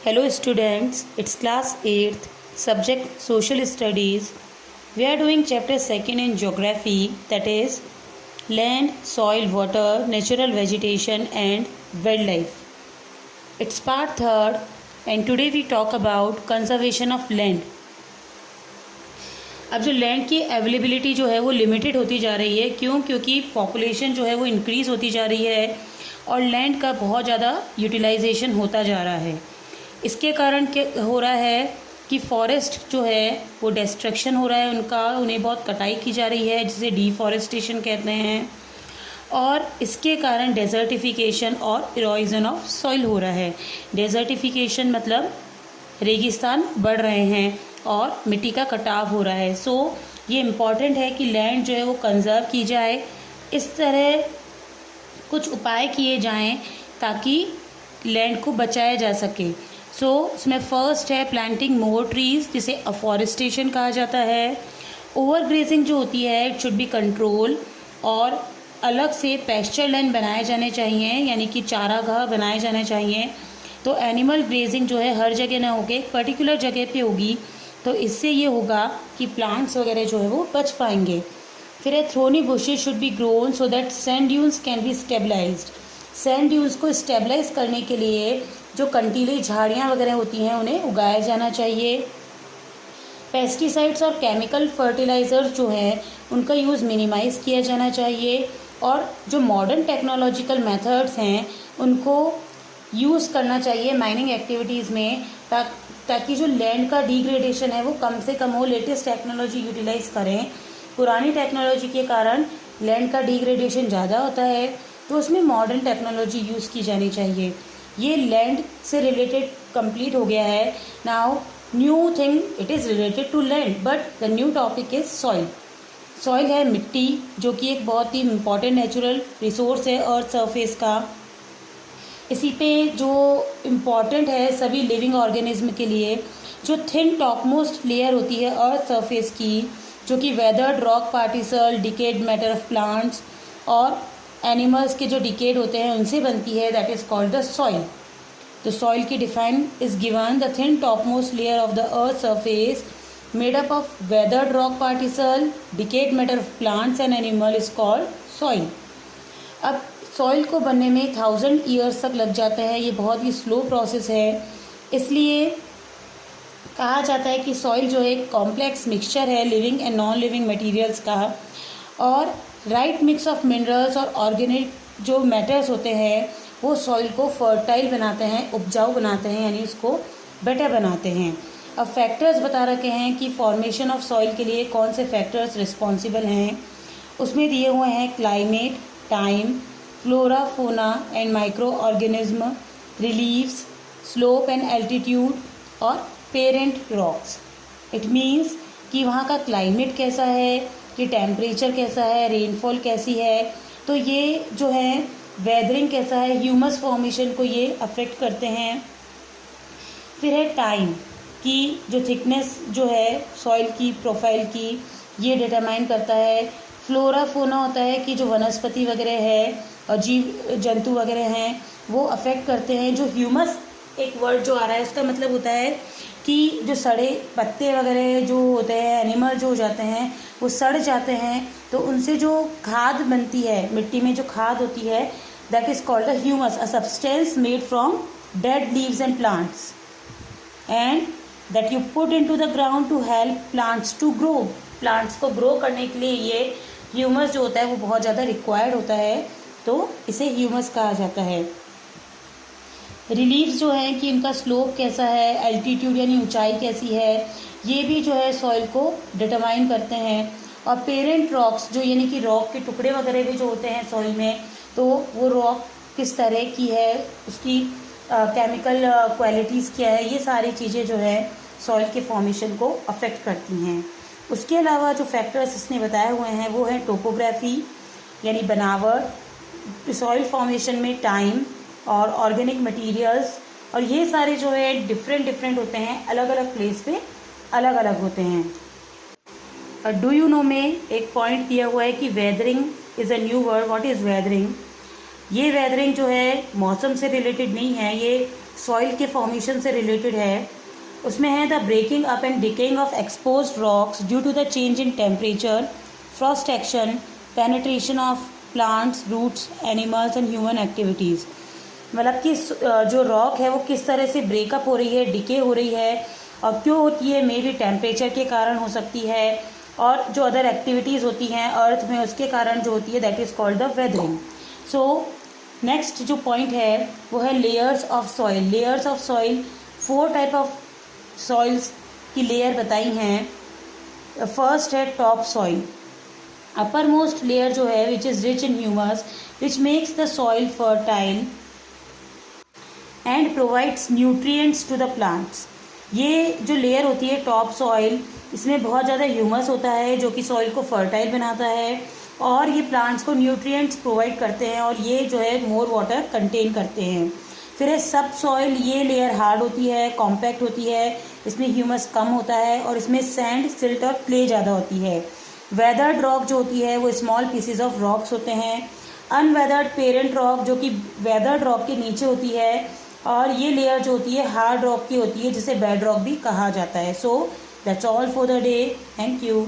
Hello students, it's class 8th, subject Social Studies. We are doing chapter 2nd in Geography, that is Land, Soil, Water, Natural Vegetation and Wildlife. It's part 3rd and today we talk about conservation of land. अब जो land की availability जो है वो limited होती जा रही है। क्यों? क्योंकि पॉपुलेशन जो है वो इंक्रीज़ होती जा रही है और लैंड का बहुत ज़्यादा यूटिलाइजेशन होता जा रहा है। इसके कारण क्या हो रहा है कि फॉरेस्ट जो है वो डिस्ट्रक्शन हो रहा है, उन्हें बहुत कटाई की जा रही है जिसे डिफॉरेस्टेशन कहते हैं। और इसके कारण डेजर्टिफिकेशन और इरोजन ऑफ सॉइल हो रहा है। डेजर्टिफिकेशन मतलब रेगिस्तान बढ़ रहे हैं और मिट्टी का कटाव हो रहा है। ये इम्पॉर्टेंट है कि लैंड जो है वो कंजर्व की जाए। इस तरह कुछ उपाय किए जाएं ताकि लैंड को बचाया जा सके। इसमें फर्स्ट है प्लांटिंग मोर ट्रीज़, जिसे अफॉरेस्टेशन कहा जाता है। ओवर ग्रेजिंग जो होती है इट शुड बी कंट्रोल और अलग से पेस्चर लैंड बनाए जाने चाहिए, यानी कि चारागाह बनाए जाने चाहिए। तो एनिमल ग्रेजिंग जो है हर जगह ना होके एक पर्टिकुलर जगह पे होगी, तो इससे ये होगा कि प्लांट्स वगैरह जो है वो बच पाएंगे। फिर है thorny bushes should be grown so that sand dunes can be stabilised. Sand dunes को स्टेबलाइज करने के लिए जो कंटीली झाड़ियाँ वगैरह होती हैं उन्हें उगाया जाना चाहिए। पेस्टिसाइड्स और केमिकल फर्टिलाइज़र्स जो हैं उनका यूज़ मिनिमाइज़ किया जाना चाहिए और जो मॉडर्न टेक्नोलॉजिकल मेथड्स हैं उनको यूज़ करना चाहिए माइनिंग एक्टिविटीज़ में, ताकि जो लैंड का डिग्रेडेशन है वो कम से कम हो। लेटेस्ट टेक्नोलॉजी यूटिलाइज़ करें। पुरानी टेक्नोलॉजी के कारण लैंड का डिग्रेडेशन ज़्यादा होता है, तो उसमें मॉडर्न टेक्नोलॉजी यूज़ की जानी चाहिए। ये लैंड से रिलेटेड कंप्लीट हो गया है। Now new thing, it is related to land but the new topic is soil. Soil है मिट्टी, जो कि एक बहुत ही इम्पॉर्टेंट नेचुरल रिसोर्स है अर्थ सरफेस का। इसी पे जो इम्पॉर्टेंट है सभी लिविंग ऑर्गेनिज्म के लिए, जो थिन टॉप मोस्ट लेयर होती है अर्थ सरफेस की, जो कि weathered rock particle, decade matter of plants और एनिमल्स के जो डिकेड होते हैं उनसे बनती है, that is called the soil. तो सॉइल की define is given the thin top most layer of the earth surface made up of weathered rock particle, decade matter of plants and animal is called soil. अब soil को बनने में 1000 years तक लग जाते हैं। ये बहुत ही स्लो प्रोसेस है, इसलिए कहा जाता है कि सॉइल जो है एक कॉम्प्लेक्स मिक्सचर है living and non living materials का, और राइट मिक्स ऑफ मिनरल्स और ऑर्गेनिक जो मैटर्स होते हैं वो सॉइल को फर्टाइल बनाते हैं, उपजाऊ बनाते हैं, यानी उसको बेटर बनाते हैं। अब फैक्टर्स बता रखे हैं कि फॉर्मेशन ऑफ सॉइल के लिए कौन से फैक्टर्स रिस्पॉन्सिबल हैं। उसमें दिए हुए हैं क्लाइमेट, टाइम, फ्लोरा, फोना and micro organism, relieves, slope and altitude और पेरेंट रॉक्स। इट मीन्स कि वहाँ का क्लाइमेट कैसा है, कि टेम्परेचर कैसा है, रेनफॉल कैसी है, तो ये जो है वेदरिंग कैसा है, ह्यूमस फॉर्मेशन को ये अफेक्ट करते हैं। फिर है टाइम, कि जो थिकनेस जो है सॉइल की प्रोफाइल की ये डिटरमाइन करता है। फ्लोरा फोना होता है कि जो वनस्पति वगैरह है और जीव जंतु वगैरह हैं वो अफेक्ट करते हैं। जो ह्यूमस एक वर्ड जो आ रहा है उसका मतलब होता है कि जो सड़े पत्ते वगैरह जो होते हैं, एनिमल जो हो जाते हैं वो सड़ जाते हैं, तो उनसे जो खाद बनती है, मिट्टी में जो खाद होती है, that is called a humus, a substance made from dead leaves and plants and that you put into the ground to help plants to grow. Plants को ग्रो करने के लिए ये ह्यूमस जो होता है वो बहुत ज़्यादा रिक्वायर्ड होता है, तो इसे ह्यूमस कहा जाता है। रिलीव्स जो है कि इनका स्लोप कैसा है, एल्टीट्यूड यानी ऊंचाई कैसी है, ये भी जो है सॉइल को डिटरमाइन करते हैं। और पेरेंट रॉक्स जो यानी कि रॉक के टुकड़े वगैरह भी जो होते हैं सॉइल में, तो वो रॉक किस तरह की है, उसकी केमिकल क्वालिटीज़ क्या है, ये सारी चीज़ें जो है सॉइल के फॉर्मेशन को अफेक्ट करती हैं। उसके अलावा जो फैक्टर्स इसने बताए हुए हैं वो है टोपोग्राफी यानी बनावट, सॉइल फॉर्मेशन में टाइम और ऑर्गेनिक मटेरियल्स, और ये सारे जो है डिफरेंट होते हैं, अलग अलग प्लेस पे अलग अलग होते हैं। डू यू नो में एक पॉइंट दिया हुआ है कि weathering is a new word. What is weathering? ये वेदरिंग जो है मौसम से रिलेटेड नहीं है, ये सॉइल के फॉर्मेशन से रिलेटेड है। उसमें है the breaking up and decaying of exposed rocks due to the change in temperature, frost action, penetration of plants, roots, animals and human activities. मतलब कि जो रॉक है वो किस तरह से ब्रेकअप हो रही है, डिके हो रही है और क्यों होती है, मे बी टेम्परेचर के कारण हो सकती है, और जो अदर एक्टिविटीज़ होती हैं अर्थ में उसके कारण जो होती है, that is called the weathering. So next जो पॉइंट है वो है layers of soil. Layers of soil, 4 type of soils की लेयर बताई हैं। फर्स्ट है top soil. Uppermost layer जो है which is rich in humus, which makes the soil fertile and provides nutrients to the plants. ये जो layer होती है टॉप सॉइल, इसमें बहुत ज़्यादा ह्यूमस होता है जो कि सॉइल को फर्टाइल बनाता है और ये प्लांट्स को न्यूट्रिएंट्स प्रोवाइड करते हैं और ये जो है मोर वाटर कंटेन करते हैं। फिर है सब सॉइल। ये लेयर हार्ड होती है, कॉम्पैक्ट होती है, इसमें ह्यूमस कम होता है और इसमें सैंड, सिल्ट और क्ले ज़्यादा होती है। वेदर्ड रॉक जो होती है वो स्मॉल पीसीज ऑफ रॉक्स होते हैं। अनवेदर्ड पेरेंट रॉक जो कि वेदर्ड रॉक के नीचे होती है, और ये लेयर जो होती है हार्ड रॉक की होती है जिसे बेड रॉक भी कहा जाता है। So that's all for the day. Thank you.